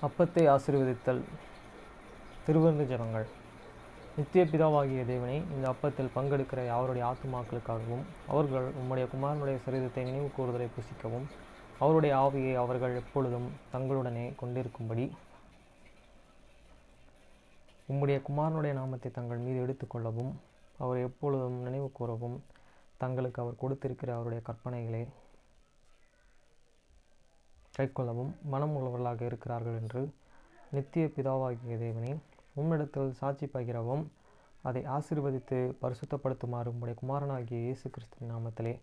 அப்பத்தை ஆசீர்வதித்தல். திருவிருந்து ஜெபங்கள். நித்திய பிதாவாகிய தேவனே, இந்த அப்பத்தில் பங்கெடுக்கிற அவருடைய ஆத்துமாக்களுக்காகவும் அவர்கள் உம்முடைய குமாரனுடைய சரீரத்தை நினைவு கூறுதலை புசிக்கவும் அவருடைய ஆவியை அவர்கள் எப்பொழுதும் தங்களுடனே கொண்டிருக்கும்படி உம்முடைய குமாரனுடைய நாமத்தை தங்கள் மீது எடுத்துக்கொள்ளவும் அவரை எப்பொழுதும் நினைவு கூறவும் தங்களுக்கு அவர் கொடுத்திருக்கிற அவருடைய கற்பனைகளை கைக்கொள்ளவும் மனம் உள்ளவர்களாக இருக்கிறார்கள் என்று நித்திய பிதாவாகிய தேவனே, உம்மிடத்தில் சாட்சி பகிரவும் அதை ஆசீர்வதித்து பரிசுத்தப்படுத்துமாறு உம்முடைய குமாரனாகிய இயேசு கிறிஸ்துவின் நாமத்திலே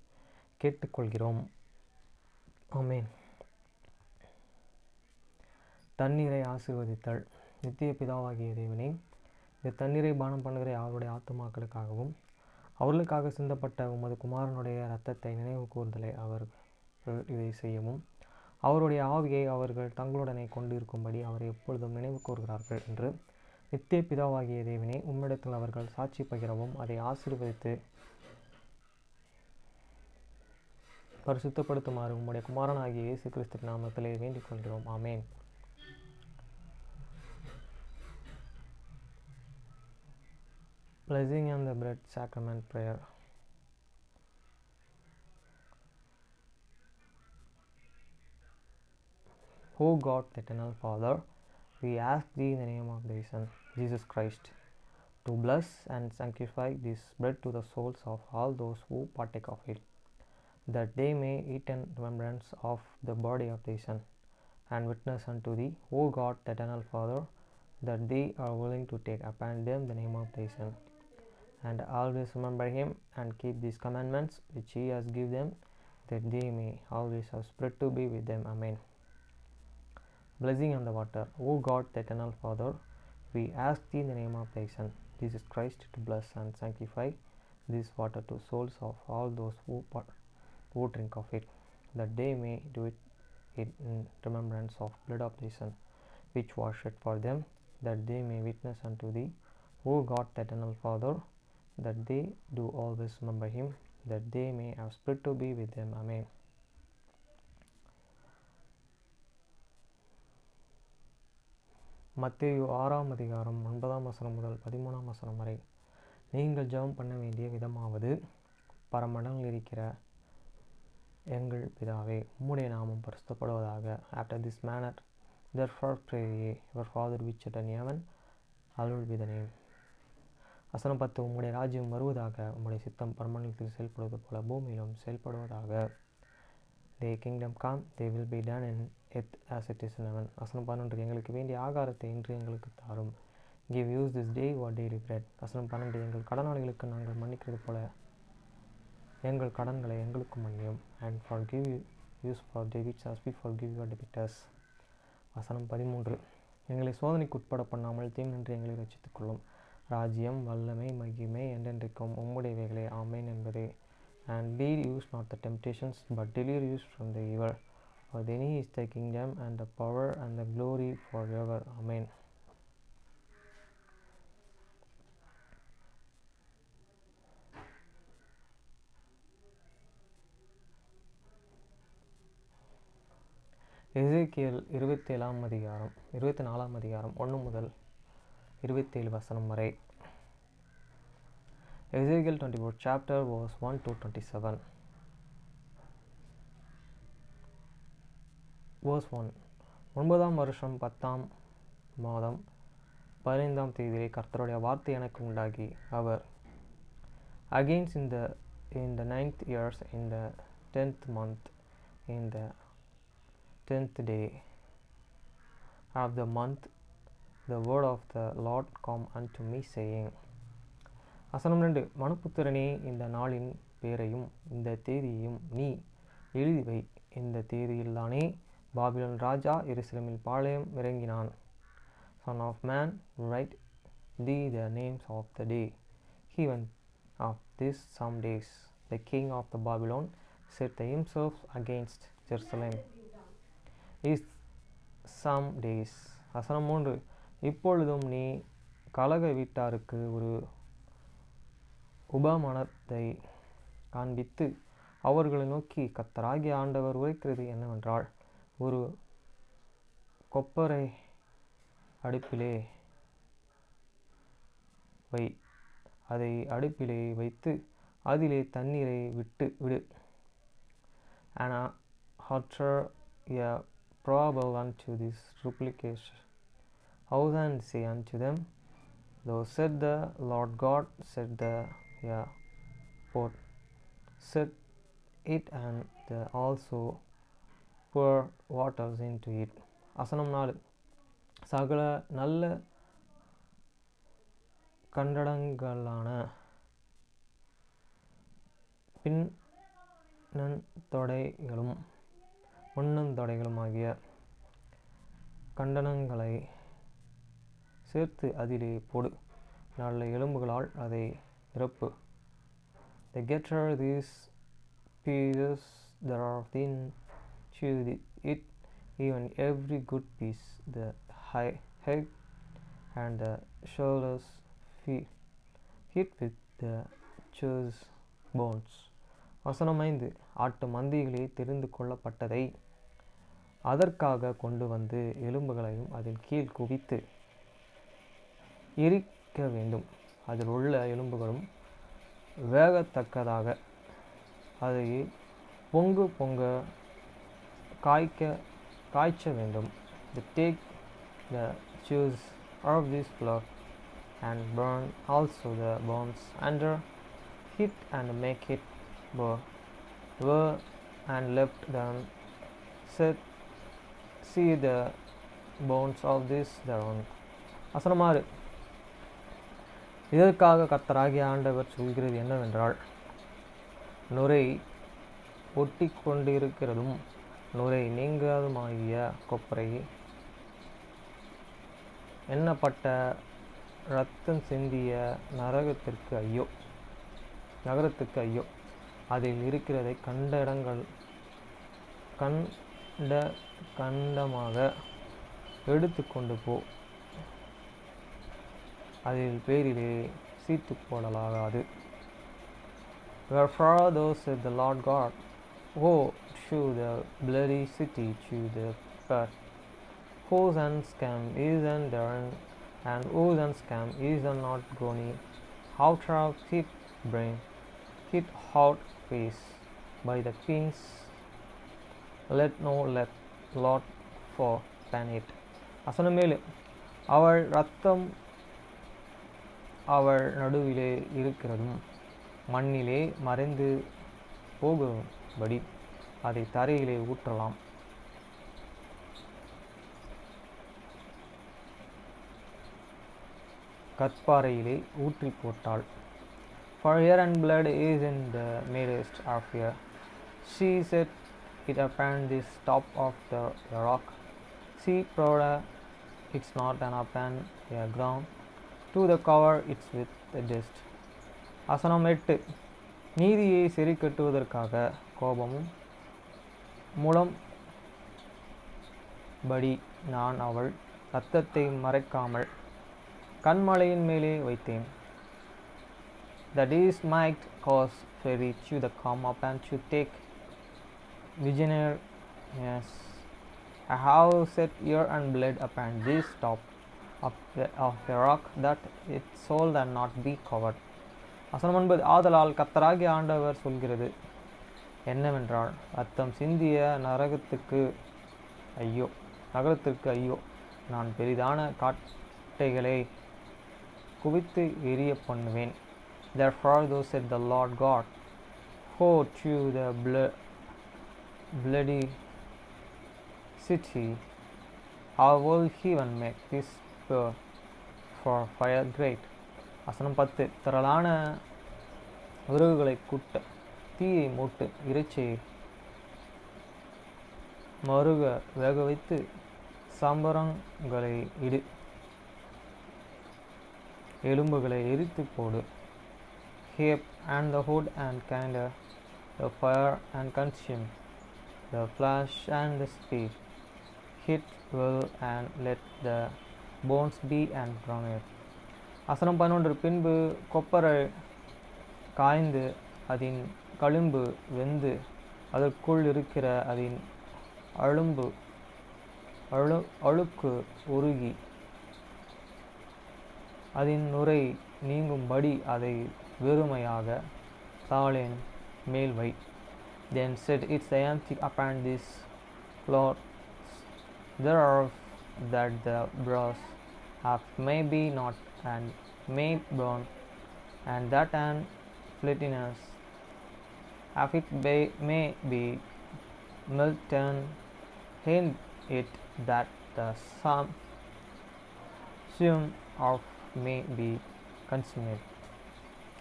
கேட்டுக்கொள்கிறோம். ஆமென். தண்ணீரை ஆசீர்வதித்தல். நித்திய பிதாவாகிய தேவனே, இந்த தண்ணீரை பானம் பண்ணுகிற அவருடைய ஆத்துமாக்களுக்காகவும் அவர்களுக்காக சிந்தப்பட்ட உமது குமாரனுடைய இரத்தத்தை நினைவு கூர்தலை அவர்கள் இதை செய்யவும் அவருடைய ஆவியை அவர்கள் தங்களுடனே கொண்டிருக்கும்படி அவரை எப்பொழுதும் நினைவு கூறுகிறார்கள் என்று நித்திய பிதாவாகிய தேவனே, உம்மிடத்தில் அவர்கள் சாட்சி பகிரவும் அதை ஆசீர்வதித்து பரிசுத்தப்படுத்துமாறு உம்முடைய குமாரனாகிய இயேசு கிறிஸ்துவின் நாமத்திலே வேண்டிக் கொள்கிறோம். ஆமென். Blessing on the bread sacrament prayer. O God, eternal Father, we ask thee in the name of thy Son, Jesus Christ, to bless and sanctify this bread to the souls of all those who partake of it, that they may eat in remembrance of the body of thy Son, and witness unto thee, O God, eternal Father, that they are willing to take upon them the name of thy Son, and always remember him and keep these commandments which he has given them, that they may always have spirit to be with them. Amen. Blessing on the water. O God, the eternal Father, we ask thee in the name of thy Son, Jesus Christ, to bless and sanctify this water to souls of all those who drink of it, that they may do it in remembrance of blood of thy Son, which was shed for them, that they may witness unto thee, O God, the eternal Father, that they do always remember him, that they may have spirit to be with them. Amen. மத்தேயு 6ஆம் அதிகாரம் 9ஆம் வசனம் முதல் 13ஆம் வசனம் வரை. நீங்கள் ஜெபம் பண்ண வேண்டிய விதமாவது, பரமண்டலங்களில் இருக்கிற எங்கள் பிதாவே, உம்முடைய நாமம் பரிசுத்தப்படுவதாக. After this manner therefore pray ye, your Father which art in heaven, hallowed be thy name. வசனம் 10. உம்முடைய ராஜ்யம் வருவதாக, உம்முடைய சித்தம் பரமண்டலத்தில் செயல்படுவது போல பூமியிலும் செயல்படுவதாக. Thy kingdom come, they will be done in earth as it is in heaven. வசனம் 11. எங்களுக்கு வேண்டிய ஆகாரத்தை இன்று எங்களுக்கு தாரும். Give us this day our daily bread. வசனம் 12. எங்கள் கடனாளிகளுக்கு நாங்கள் மன்னிக்கிறது போல எங்கள் கடன்களை எங்களுக்கு மன்னியும். And forgive us for debts as we forgive our debtors. வசனம் 13. எங்களை சோதனைக்கு உட்பட பண்ணாமல் தீங்கின்றி எங்களை ரட்சித்துக் கொள்ளும். ராஜ்யம், வல்லமை, மகிமை என்றென்றைக்கும் உம்முடையவைகளே. ஆமென் என்பதே. And lead us not the temptations, but deliver us from the evil. For thine is the kingdom and the power and the glory forever. Amen. எசேக்கியேல் 24ஆம் அதிகாரம் 1 முதல் 27 வசனம் வரை. Ezekiel 24 chapter verse 1 to 27. Verse 1. 9ஆம் வருஷம் 10ஆம் மாதம் 15ஆம் தேதியிலே கர்த்தருடைய வார்த்தை எனக்கு உண்டாகி, அவர் again in the 9th years, in the 10th month, in the 10th day of the month, the word of the Lord come unto me, saying. வசனம் 2. மனுப்புத்திரனே, இந்த நாளின் பேரையும் இந்த தேதியையும் நீ எழுதிவை. இந்த தேதியில்தானே பாபிலோன் ராஜா எருசலேமில் பாளையம் இறங்கினான். Son of man, write thee the names of the day. Even of this some days the king of the Babylon set himself against Jerusalem. Is some days. வசனம் 3. இப்பொழுதும் நீ கலக வீட்டாருக்கு ஒரு உபமானத்தை காண்பித்து அவர்களை நோக்கி, கர்த்தராகிய ஆண்டவர் உரைக்கிறது என்னவென்றால், ஒரு கொப்பரை அடுப்பிலே வை. அதை அடுப்பிலே வைத்து அதிலே தண்ணீரை விடு. And utter a parable unto this replication house, and say unto them, Thus said the Lord God, set it, and also pour waters into it. வசனம் 4. சகல நல்ல கண்டடங்களான முன்னந்தொடைகளும் ஆகிய கண்டனங்களை சேர்த்து அதிலே போடு. நல்ல எலும்புகளால் அதை நிரப்பு. Gather these pieces that are thin, chew it, even every good piece, the head and the shoulders, hit with the choice bones. வசனம் 5. ஆட்டு மந்தைகளே, தெரிந்து கொள்ளப்பட்டதை அதற்காக கொண்டு வந்து எலும்புகளையும் அதில் கீழ் குவித்து எரிக்க வேண்டும். அதில் உள்ள எலும்புகளும் வேகத்தக்கதாக அதை பொங்க காய்ச்ச வேண்டும். Take the juice of this flour and burn also the bones under it, and make it burn, and let them see the bones of this thereon. வசனம் 6. இதற்காக கர்த்தராகிய ஆண்டவர் சொல்கிறது என்னவென்றால், நுரை ஒட்டி கொண்டிருக்கிறதும் நுரை நீங்காதுமாகிய கொப்பரை எண்ணப்பட்ட இரத்தம் சிந்திய நகரத்துக்கு ஐயோ. அதில் இருக்கிறதை கண்டமாக எடுத்து கொண்டு போ. அதில் பேரிலே Seethu போடலாகாது. Wherefore thus said the Lord God, Woe to the bloody city, to the pit, whose end scam is therein, and whose end scam is not groaning out of it brain, hit hot face by the kings, let no lot for pan it. வசனம் 7. அவள் இரத்தம் அவள் நடுவிலே இருக்கிறதும் மண்ணிலே மறைந்து போகும்படி அதை தரையிலே ஊற்றலாம். கற்பாறையிலே ஊற்றி போட்டாள். For hair and blood is in the midst of her. She set it upon this top of the rock. She plowed it's not an upon a ground, to the cover it's with the dust. வசனம் 8. நீதியை சரி கட்டுவதற்காக கோபமும் முழம்படி நான் அவள் இரத்தத்தை மறைக்காமல் கண்மலையின் மேலே வைத்தேன். That is might cause fairy to the come up and to take visionary. Yes, I have set ear and blood upon this top of the rock, that its soul and not be covered. வசனம் 9. ஆதலால் கர்த்தராகிய ஆண்டவர் சொல்கிறது என்னவென்றால், இரத்தம் சிந்திய நகரத்துக்கு ஐயோ. நான் பெரிதான காட்டைகளை குவித்து எரிய பண்ணுவேன். Therefore thus said the Lord God, Woe to the bloody city, how will heaven make this pure for fire great. வசனம் 10. திரளான விறகுகளை கூட்ட, தீயை மூட்டு, இறைச்சியை மருக வேக வைத்து சாம்பரங்களை இடு, எலும்புகளை எரித்து போடு. Heap and the wood and kindle the fire and consume the flesh and the spirit. Hit well and let the bones be and drown it. வசனம் 11. பின்பு கொப்பரை காய்ந்து அதன் களிம்பு வெந்து அதற்குள் இருக்கிற அதன் அழுக்கு உருகி அதன் நுரை நீங்கும்படி அதை வெறுமையாக தாளின் மேல் வை. Then set its empty upon this cloth thereof, that the brass half may be not and may burn, and that an flintiness of it may be melted in it, that the sum of may be consumed.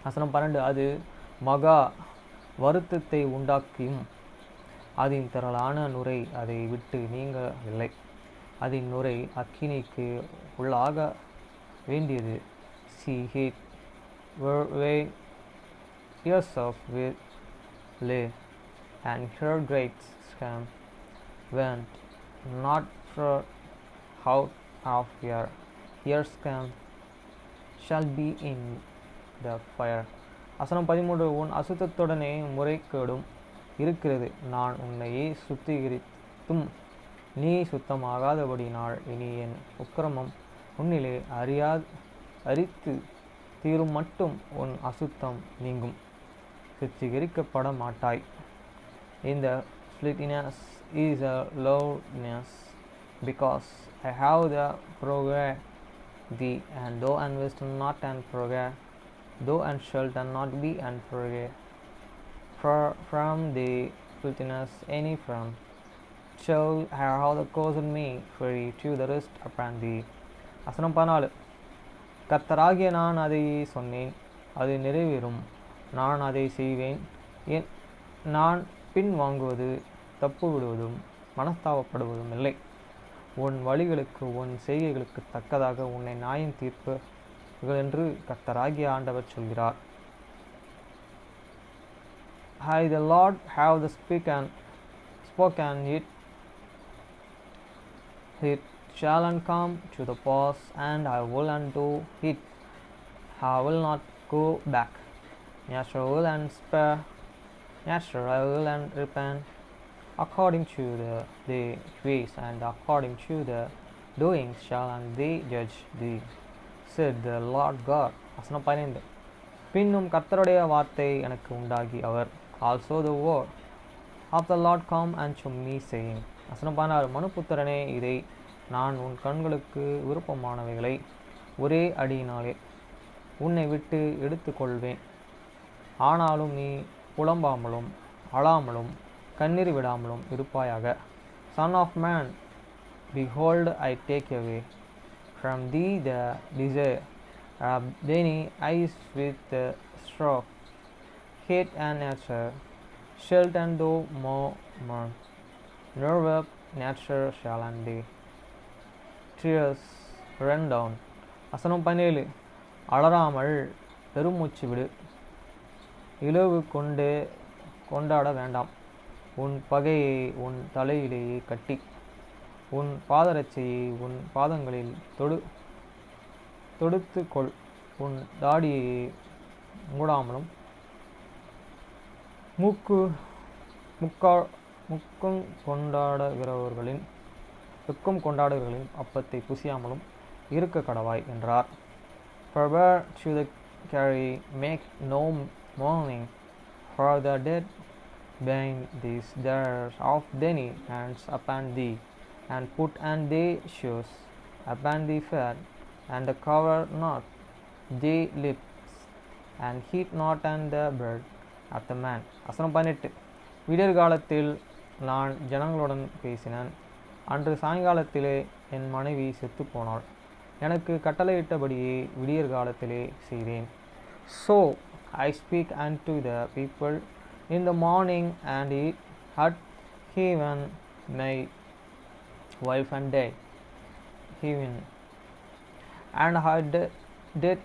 வசனம் 12. அது மகா வருத்தத்தை உண்டாக்கியும் அதன் திரளான நுரை அதை விட்டு நீங்கவில்லை. அதன் நுரை அக்கினிக்கு உள்ளாக வேண்டியது. She hid herself with lay, and her great shame went not out of her. Her shame shall be in the fire. வசனம் 13. உன் அசுத்தத்துடனே முறைகேடும் இருக்கிறது. நான் உன்னையே சுத்திகரித்தும் நீ சுத்தமாகாதபடினால் இனி என் உக்கிரமம் உன்னிலே அரித்து தீரும் மட்டும் உன் அசுத்தம் நீங்கும். சுத்திகரிக்கப்பட மாட்டாய். இந்த filthiness is a lowness, because I have the forgave thee, and thou unwest not and forgave, thou and shalt not be and forgave. From the filthiness any from shall have the caused me free to the rest upon thee. வசனம் 14. கர்த்தராகிய நான் அதை சொன்னேன், அது நிறைவேறும், நான் அதை செய்வேன். நான் பின் வாங்குவது தப்பு விடுவதும் மனஸ்தாபப்படுவதும் இல்லை. உன் வழிகளுக்கு உன் செய்கைகளுக்கு தக்கதாக உன்னை நியாயம் தீர்ப்புகள் என்று கர்த்தராகிய ஆண்டவர் சொல்கிறார். I the Lord have the spoken it shall come to the pass, and I will undo it. I will not go back. Neither will and spare, neither I will and repent, according to the ways and according to the doings shall and they judge thee, said the Lord God. வசனம் 15. பின்னும் கர்த்தருடைய வார்த்தை எனக்கு உண்டாகி அவர் also the word of the Lord come unto me saying. வசனம் 16. மனுபுத்திரனே, இதை நான் உன் கண்களுக்கு விருப்பமானவைகளை ஒரே அடியினாலே உன்னை விட்டு எடுத்துக்கொள்வேன். ஆனாலும் நீ புலம்பாமலும் அழாமலும் கண்ணீர் விடாமலும் இருப்பாயாக. Son of man, behold, I take away from thee the desire of thine eyes with the straw. Hate and nature shalt and thou mourn, nor weep, nature shall and thee tears run down. வசனம் 17. அலறாமல் பெருமூச்சு விடு, இழவு கொண்டாட வேண்டாம். உன் பகையை உன் தலையிலேயே கட்டி உன் பாதரட்சையை உன் பாதங்களில் தொடுத்துக்கொள். உன் தாடியை மூடாமலும் முக்கம் கொண்டாடுகிறவர்களின் அப்பத்தை புசியாமலும் இருக்க கடவாய் என்றார். Forbear to the carry, make no mourning for the dead, bind these theirs of thine hands upon thee, and put on thy shoes upon thy feet, and cover not thy lips, and heat not on the bread of the man. வசனம் 18. விடியற் காலத்தில் நான் ஜனங்களுடன் பேசினேன். அன்று சாயங்காலத்திலே என் மனைவி செத்துப்போனாள். எனக்கு கட்டளையிட்டபடியே விடியற் காலத்திலே செய்தேன். So I speak unto the people in the morning, and it had even my wife and day, even, and I did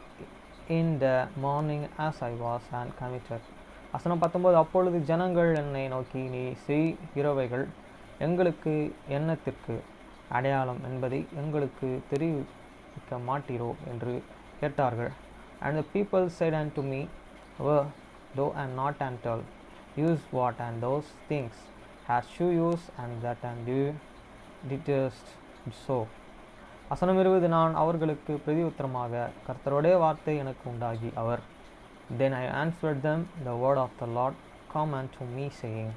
in the morning as I was and committed. வசனம் 19. அப்பொழுது ஜனங்கள் என்னை நோக்கி, நீ செய்கிறவைகள் எங்களுக்கு என்னத்திற்கு அடையாளம் என்பதை எங்களுக்கு தெரிவிக்க மாட்டீரோ என்று கேட்டார்கள். And the people said unto me, thou and not and tell, use what and those things hast you used, and that and you didst so. வசனம் 20, நான் அவர்களுக்கு பிரதியுத்தரமாக, கர்த்தருடைய வார்த்தை எனக்கு உண்டாகி அவர், Then I answered them the word of the Lord come unto me saying.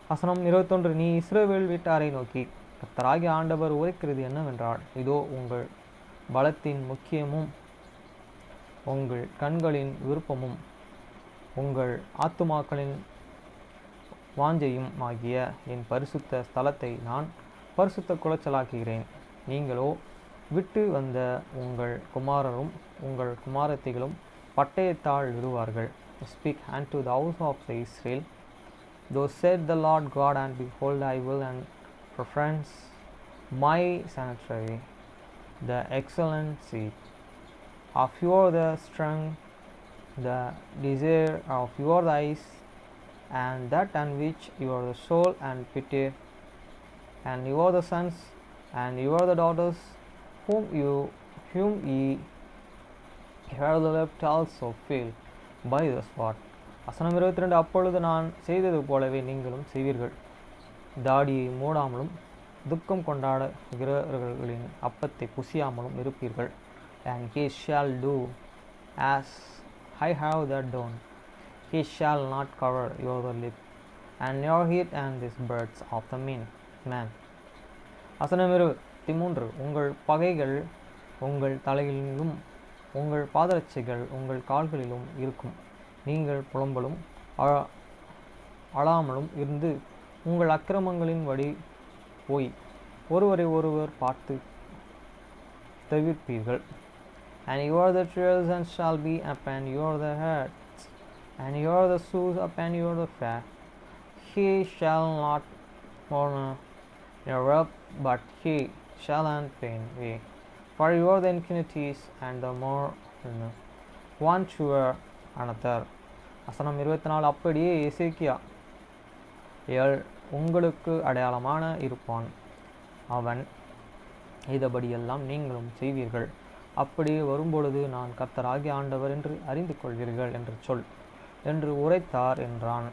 வசனம் 21, நீ இஸ்ரவேல் வீட்டாரை நோக்கி, கர்த்தராகிய ஆண்டவர் உரைக்கிறது என்னவென்றால், இதோ உங்கள் பலத்தின் முக்கியமும் உங்கள் கண்களின் விருப்பமும் உங்கள் ஆத்துமாக்களின் வாஞ்சையும் ஆகிய என் பரிசுத்த ஸ்தலத்தை நான் பரிசுத்த குலைச்சலாக்குகிறேன். நீங்களோ விட்டு வந்த உங்கள் குமாரரும் உங்கள் குமாரத்திகளும் பட்டயத்தால் விடுவார்கள். Speak unto the house of Israel, thus said the Lord God, and behold, I will and preference my sanctuary, the excellency of your the strength, the desire of your eyes, and that on which your the soul and pity, and you are the sons and you are the daughters whom ye have left also fell by the sword. வசனம் 22, அப்பொழுது நான் செய்தது போலவே நீங்களும் செய்வீர்கள். தாடியை மூடாமலும் துக்கம் கொண்டாடுகிறவர்களின் அப்பத்தை புசியாமலும் இருப்பீர்கள். And he shall do as I have that done. He shall not cover your lip and your heat and these birds of the man. வசனம் 23, உங்கள் பகைகள் உங்கள் தலையிலும் உங்கள் பாதரட்சைகள் உங்கள் கால்களிலும் இருக்கும். நீங்கள் புலம்பலும் அழாமலும் இருந்து உங்கள் அக்கிரமங்களின் வழி போய் ஒருவரை ஒருவர் பார்த்து தவிர்ப்பீர்கள். And your the children shall be upon your the heads, and your the shoes upon your the feet. He shall not mourn your up, but he shall pain thee. For your the iniquities and the more one to another. வசனம் 24, அப்படியே எசேக்கியா உங்களுக்கு அடையாளமான இருப்பான். அவன் இதபடியெல்லாம் நீங்களும் செய்வீர்கள். அப்படியே வரும்பொழுது நான் கர்த்தராகிய ஆண்டவர் என்று அறிந்து கொள்வீர்கள் என்று சொல் என்று உரைத்தார் என்றான்.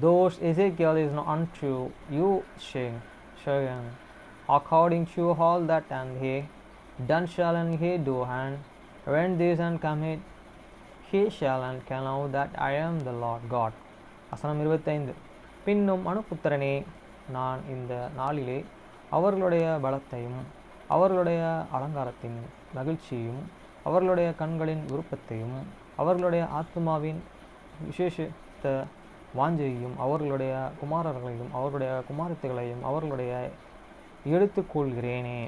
Those Ezekiel is not unto you saying, according to all that and he done shall and he do, and when this and cometh, he shall and can know that I am the Lord God. வசனம் 25, பின்னும் மனுபுத்திரனே, நான் இந்த நாளிலே அவர்களுடைய பலத்தையும் அவர்களுடைய அலங்காரத்தின் மகிழ்ச்சியையும் அவர்களுடைய கண்களின் விருப்பத்தையும் அவர்களுடைய ஆத்மாவின் விசேஷித்த வாஞ்சையையும் அவர்களுடைய குமாரர்களையும் அவர்களுடைய குமாரத்திகளையும் அவர்களுடைய எடுத்துக்கொள்கிறேனே.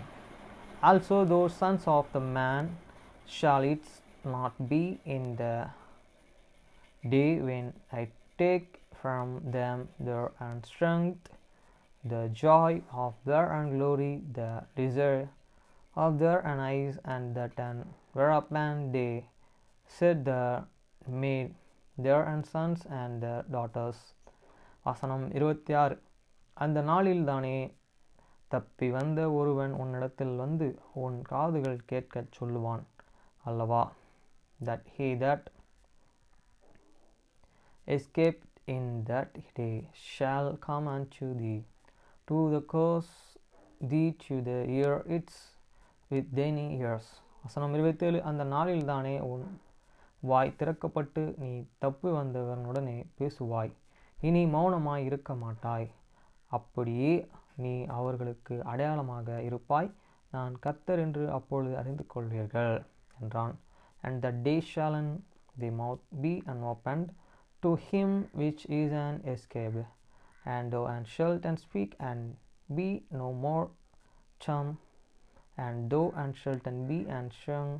Also those sons of the man shall it not be in the day when I take from them their strength, the joy of their glory, the desire of their eyes, and that whereupon they set the maid their sons and their daughters. வசனம் 26, அந்த நாளில்தானே தப்பி வந்த ஒருவன் உன்னிடத்தில் வந்து உன் காதுகள் கேட்கச் சொல்லுவான் அல்லவா? That he that escaped in that day shall come unto thee to the curse thee to the ear its with thine ears. வசனம் 27, அந்த நாளில்தானே உன் வாய் திறக்கப்பட்டு நீ தப்பி வந்தவனுடனே பேசுவாய், இனி மௌனமாய் இருக்க மாட்டாய். அப்படியே நீ அவர்களுக்கு அடையாளமாக இருப்பாய், நான் கர்த்தர் என்று அப்பொழுது அறிந்து கொள்வீர்கள் என்றான். And the day shall the mouth be unopened to him which is an escaped, and thou and shalt and speak and be no more dumb, and thou and shalt and be and sung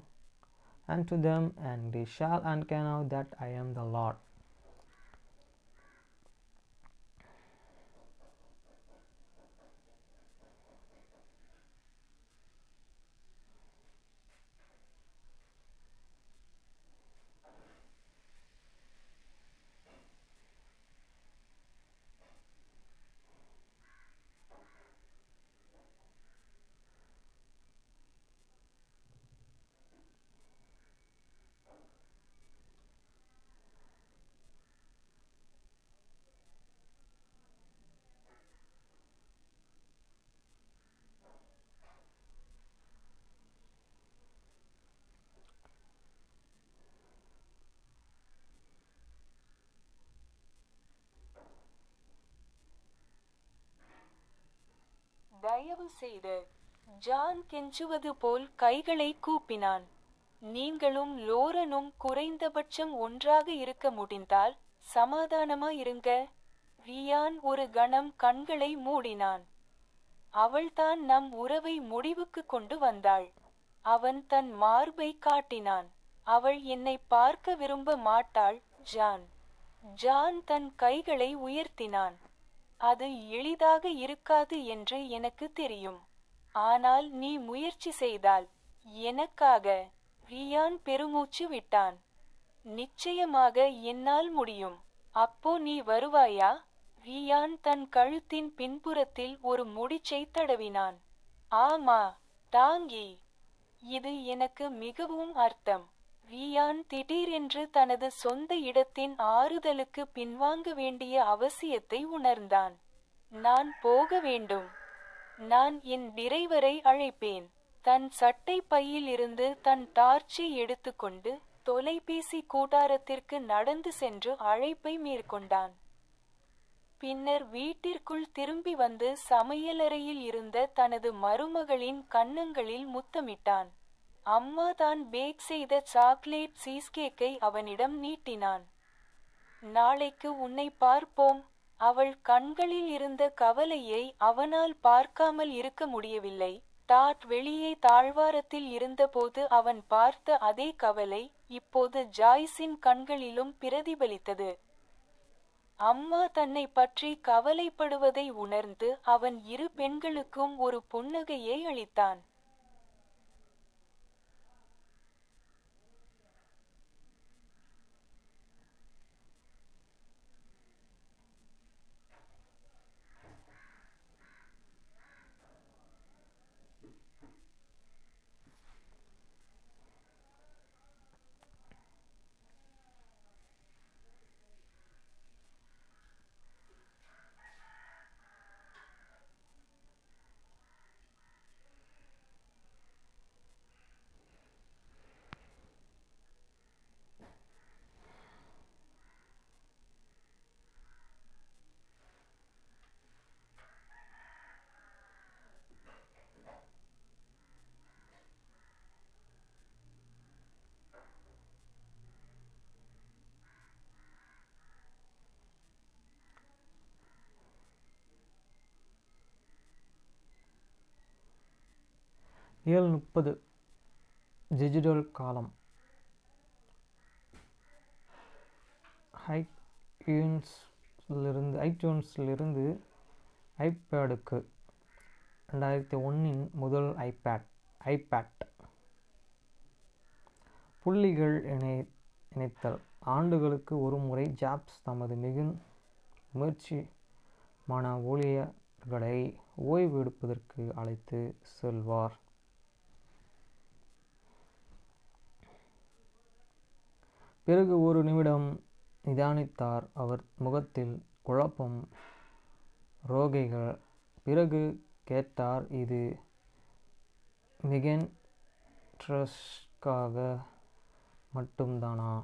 unto them, and they shall and can know that I am the Lord. தயவு செய்து. John கெஞ்சுவது போல் கைகளை கூப்பினான். நீங்களும் லோரனும் குறைந்தபட்சம் ஒன்றாக இருக்க முடிந்தால் சமாதானமா இருங்க. ரியான் ஒரு கணம் கண்களை மூடினான். அவள்தான் நம் உறவை முடிவுக்கு கொண்டு வந்தாள். அவன் தன் மார்பை காட்டினான். அவள் என்னை பார்க்க விரும்ப மாட்டாள், ஜான். ஜான் தன் கைகளை உயர்த்தினான். அது எளிதாக இருக்காது என்று எனக்கு தெரியும். ஆனால் நீ முயற்சி செய்தால். எனக்காக. ரியான் பெருமூச்சு விட்டான். நிச்சயமாக என்னால் முடியும். அப்போ நீ வருவாயா? ரியான் தன் கழுத்தின் பின்புறத்தில் ஒரு முடிச்சை தடவினான். ஆமா, டாங்கி. இது எனக்கு மிகவும் அர்த்தம். ரியான் திடீரென்று தனது சொந்த இடத்தின் ஆறுதலுக்கு பின்வாங்க வேண்டிய அவசியத்தை உணர்ந்தான். நான் போக வேண்டும். நான் என் டிரைவரை அழைப்பேன். தன் சட்டை பையில் இருந்து தன் டார்ச்சை எடுத்துக்கொண்டு தொலைபேசி கூடாரத்திற்கு நடந்து சென்று அழைப்பை மேற்கொண்டான். பின்னர் வீட்டிற்குள் திரும்பி வந்து சமையலறையில் இருந்த தனது மருமகளின் கன்னங்களில் முத்தமிட்டான். அம்மா தான் பேக் செய்த சாக்லேட் சீஸ்கேக்கை அவனிடம் நீட்டினான். நாளைக்கு உன்னை பார்ப்போம். அவள் கண்களில் இருந்த கவலையை அவனால் பார்க்காமல் இருக்க முடியவில்லை. டாட் வெளியே தாழ்வாரத்தில் இருந்தபோது அவன் பார்த்த அதே கவலை இப்போது ஜாய்ஸின் கண்களிலும் பிரதிபலித்தது. அம்மா தன்னை பற்றி கவலைப்படுவதை உணர்ந்து அவன் இரு பெண்களுக்கும் ஒரு புன்னகையை அளித்தான். ஏழு 30 டிஜிட்டல் காலம். ஐடியூன்ஸிலிருந்து ஐபேடுக்கு 2001 முதல் ஐபேட். புள்ளிகள் இணைத்தல். ஆண்டுகளுக்கு ஒரு முறை ஜாப்ஸ் தமது மிக முயற்சிமான ஊழியர்களை ஓய்வு எடுப்பதற்கு அழைத்து செல்வார். பிறகு ஒரு நிமிடம் நிதானித்தார். அவர் முகத்தில் குழப்பம், ரோகைகள். பிறகு கேட்டார், இது மிகென் ட்ரஸ்க்காக மட்டும்தானா?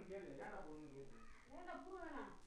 கேளு ஏன்டா போடணும்னு கேளு.